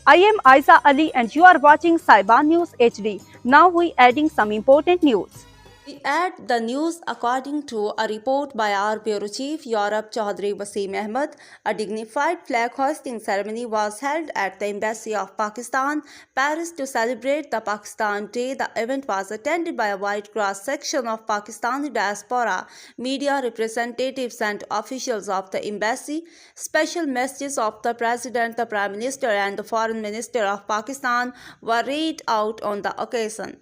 I am Aiza Ali and you are watching Saiba News HD. Now we adding some important news. We add the news according to a report by our Bureau Chief Europe Chaudhry Wasim Ahmed. A dignified flag hoisting ceremony was held at the Embassy of Pakistan, Paris to celebrate the Pakistan Day. The event was attended by a wide cross-section of Pakistani diaspora, media representatives and officials of the embassy. Special messages of the President, the Prime Minister and the Foreign Minister of Pakistan were read out on the occasion.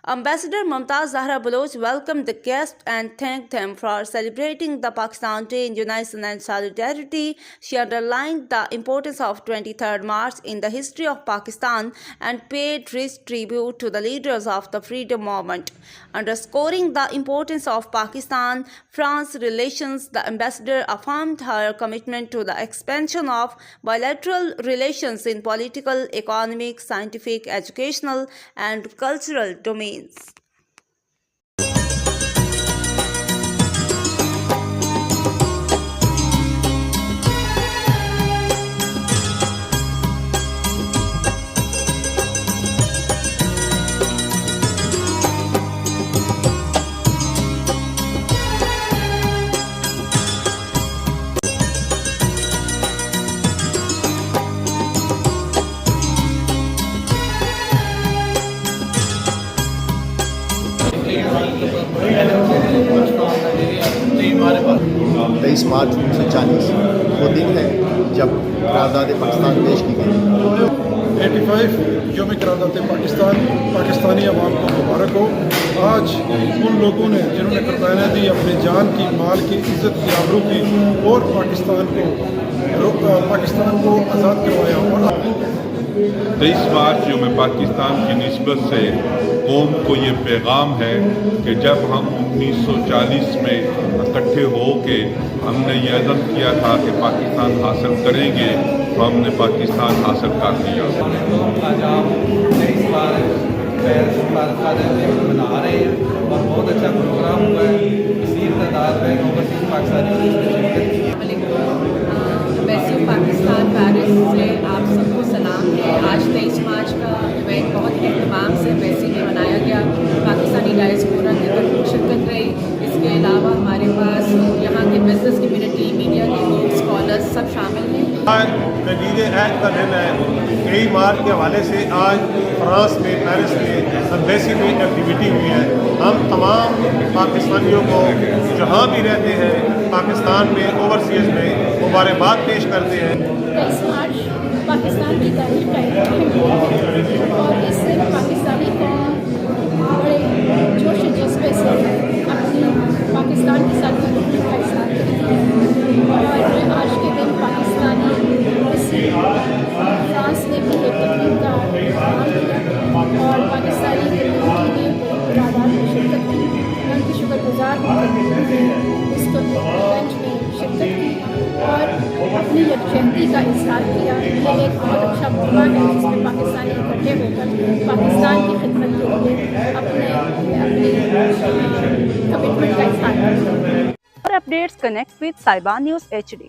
Ambassador Mumtaz Zahra Baloch welcomed the guests and thanked them for celebrating the Pakistan Day in unison and solidarity. She underlined the importance of 23rd March in the history of Pakistan and paid rich tribute to the leaders of the freedom movement. Underscoring the importance of Pakistan-France relations, the ambassador affirmed her commitment to the expansion of bilateral relations in political, economic, scientific, educational, and cultural domains. तेईस मार्च 1940 वो दिन है जब करारदाद पाकिस्तान पेश की गई। 85 यौम करारदाद पाकिस्तान पाकिस्तानी अवाम को मुबारक हो। आज उन लोगों ने जिन्होंने कुर्बानियाँ दी, अपने जान की, माल की, इज़्ज़त की, आबरू की और पाकिस्तान को आज़ाद करवाया। और 23 मार्च यौम पाकिस्तान की निस्बत से कौम को ये पैगाम है कि जब हम 1940 में इकट्ठे हो के हमने ये अज़म किया था कि पाकिस्तान हासिल करेंगे तो हमने पाकिस्तान हासिल कर लिया। आज आप 23 मार्च मना रहे हैं और बहुत अच्छा प्रोग्राम हुआ है। कसीर तादाद में ओवरसीज़ पाकिस्तानी पाकिस्तान पेरिस से आप सबको सलाम है। आज 23 मार्च का इवेंट बहुत ही अहतमाम से एम्बेसी में मनाया गया। पाकिस्तानी डायस्पोरा की भरपूर शिरकत रही। इसके अलावा हमारे पास यहाँ के बिजनेस कम्युनिटी, मीडिया के लोग, स्कॉलर्स सब शामिल हैं। आज तजदीद अहद का दिन है। 23 मार्च के हवाले से आज फ्रांस में, पेरिस में एम्बेसी में एक्टिविटी हुई है। हम तमाम पाकिस्तानियों को जहाँ भी रहते हैं पाकिस्तान में, ओवरसीज़ में मुबारकबाद पेश करते हैं। 23 मार्च पाकिस्तान की तारीख का है और इससे पाकिस्तानी कौम बड़े जोश जज्बे से अपनी पाकिस्तान के साथ अपनी का इज़हार करती है। और आज के दिन पाकिस्तानी फ्रांस ने भी एक तकरीब का काम किया और पाकिस्तानी कम्युनिटी ने बड़ी तादाद में शिरकत की। मैं उनकी शुक्रगुजार इस इवेंट में शिरकत की और अपनी यकजहती का इजहार किया। ये एक बहुत अच्छा मौका है जिसमें पाकिस्तानी इकट्ठे होकर पाकिस्तान की खिदमत के लिए अपनी कमिटमेंट का इजहार करते हैं। For updates, connect with Saiba News HD.